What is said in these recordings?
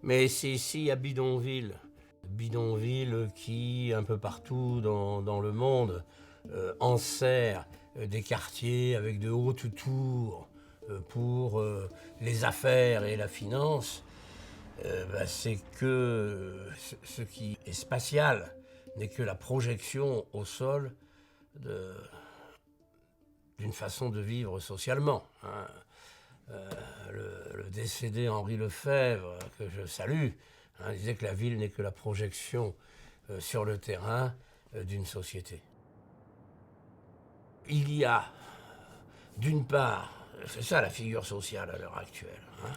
Mais c'est ici à Bidonville. Bidonville qui, un peu partout dans le monde, enserre des quartiers avec de hautes tours pour les affaires et la finance. C'est que ce qui est spatial n'est que la projection au sol de- d'une façon de vivre socialement. Hein. Le décédé Henri Lefebvre, que je salue, hein, disait que la ville n'est que la projection sur le terrain d'une société. Il y a, d'une part, c'est ça la figure sociale à l'heure actuelle, hein,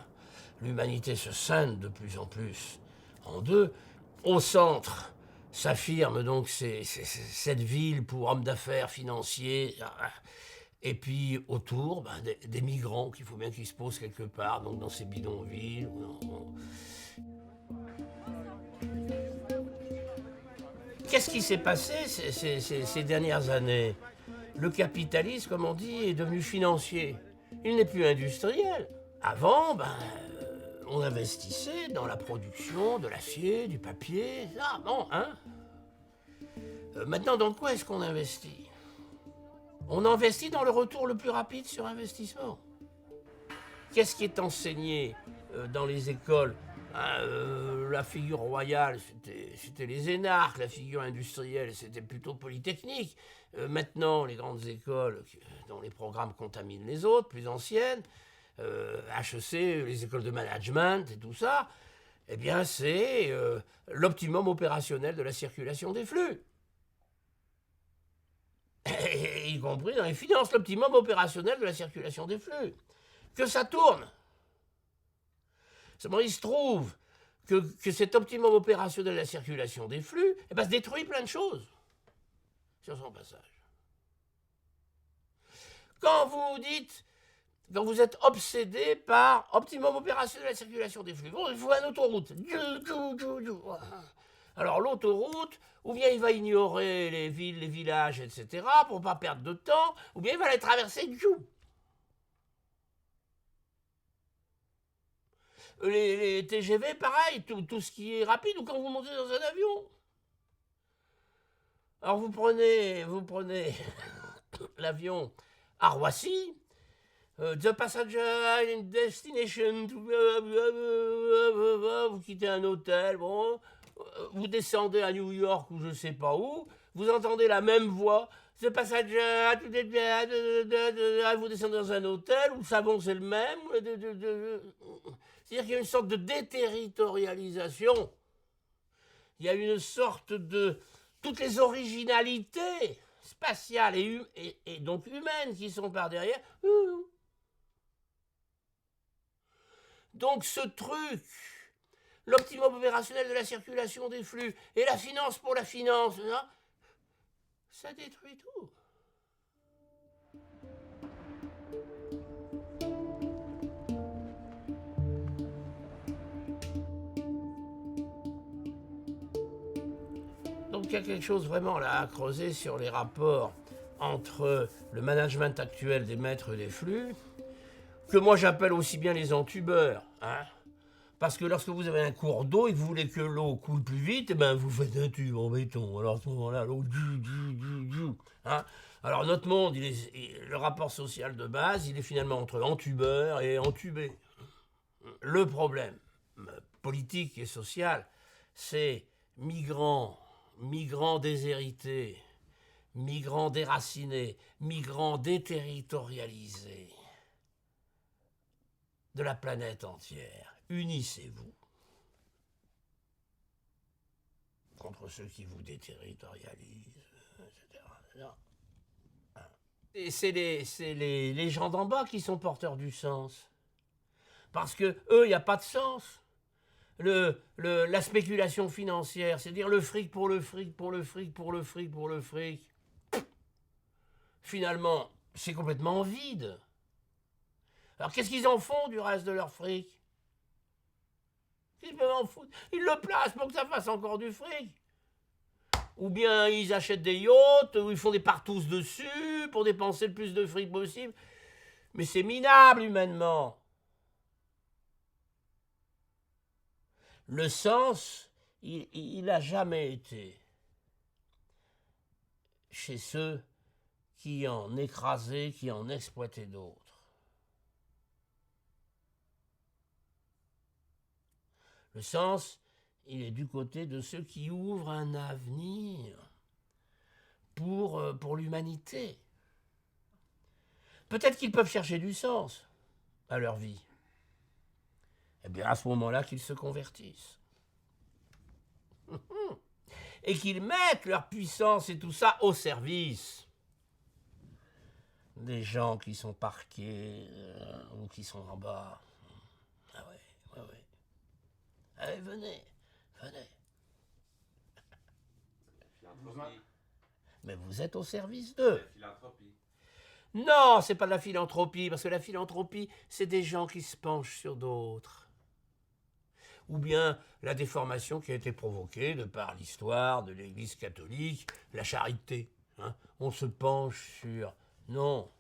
l'humanité se scinde de plus en plus en deux. Au centre s'affirme donc cette ville pour hommes d'affaires, financiers, et puis autour, des migrants qu'il faut bien qu'ils se posent quelque part, donc dans ces bidonvilles. Qu'est-ce qui s'est passé ces dernières années? Le capitalisme, comme on dit, est devenu financier. Il n'est plus industriel. Avant, on investissait dans la production de l'acier, du papier. Ah bon, hein? Maintenant, dans quoi est-ce qu'on investit? On investit dans le retour le plus rapide sur investissement. Qu'est-ce qui est enseigné dans les écoles? La figure royale, c'était les énarques, la figure industrielle, c'était plutôt Polytechnique. Maintenant, les grandes écoles dont les programmes contaminent les autres, plus anciennes, HEC, les écoles de management et tout ça, eh bien, c'est l'optimum opérationnel de la circulation des flux. Y compris dans les finances, l'optimum opérationnel de la circulation des flux. Que ça tourne. Seulement, il se trouve que cet optimum opérationnel de la circulation des flux se détruit plein de choses sur son passage. Quand vous êtes obsédé par optimum opérationnel de la circulation des flux, bon, il faut une autoroute. Alors l'autoroute, ou bien il va ignorer les villes, les villages, etc., pour ne pas perdre de temps, ou bien il va les traverser. Les TGV, pareil, tout ce qui est rapide, ou quand vous montez dans un avion. Alors vous prenez l'avion à Roissy, the passenger in destination, vous quittez un hôtel, bon, vous descendez à New York ou je sais pas où, vous entendez la même voix, the passenger, vous descendez dans un hôtel où le savon c'est le même, c'est-à-dire qu'il y a une sorte de déterritorialisation, il y a une sorte de toutes les originalités spatiales et donc humaines qui sont par derrière. Donc ce truc, l'optimum opérationnel de la circulation des flux et la finance pour la finance, hein, ça détruit tout. Donc il y a quelque chose vraiment là à creuser sur les rapports entre le management actuel des maîtres des flux, que moi j'appelle aussi bien les entubeurs, hein. Parce que lorsque vous avez un cours d'eau et que vous voulez que l'eau coule plus vite, eh ben vous faites un tube en béton. Alors à ce moment-là, l'eau... Hein. Alors notre monde, le rapport social de base, il est finalement entre entubeur et entubé. Le problème politique et social, c'est migrants déshérités, migrants déracinés, migrants déterritorialisés de la planète entière. Unissez-vous contre ceux qui vous déterritorialisent, etc. Et c'est les gens d'en bas qui sont porteurs du sens. Parce que eux, il n'y a pas de sens. La spéculation financière, c'est-à-dire le fric pour le fric, pour le fric, pour le fric, pour le fric. Finalement, c'est complètement vide. Alors qu'est-ce qu'ils en font du reste de leur fric? Ils peuvent en foutre. Ils le placent pour que ça fasse encore du fric. Ou bien ils achètent des yachts, ou ils font des partous dessus pour dépenser le plus de fric possible. Mais c'est minable humainement. Le sens, il n'a jamais été chez ceux qui en écrasaient, qui en exploitaient d'autres. Le sens, il est du côté de ceux qui ouvrent un avenir pour l'humanité. Peut-être qu'ils peuvent chercher du sens à leur vie. Eh bien, à ce moment-là, qu'ils se convertissent. Et qu'ils mettent leur puissance et tout ça au service des gens qui sont parqués ou qui sont en bas. Ah ouais, ouais, ouais. Allez, venez, venez. Philanthropie. Mais vous êtes au service d'eux. Philanthropie. Non, c'est pas de la philanthropie, parce que la philanthropie, c'est des gens qui se penchent sur d'autres. Ou bien la déformation qui a été provoquée de par l'histoire de l'Église catholique, la charité. Hein. On se penche sur... Non,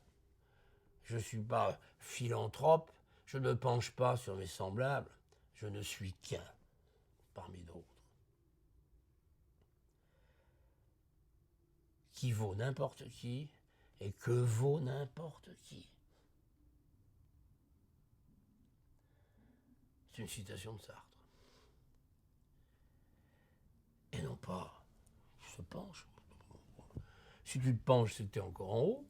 je ne suis pas philanthrope, je ne me penche pas sur mes semblables, je ne suis qu'un parmi d'autres. Qui vaut n'importe qui et que vaut n'importe qui. C'est une citation de Sartre. Et non pas, tu te penches. Si tu te penches, c'est que tu es encore en haut.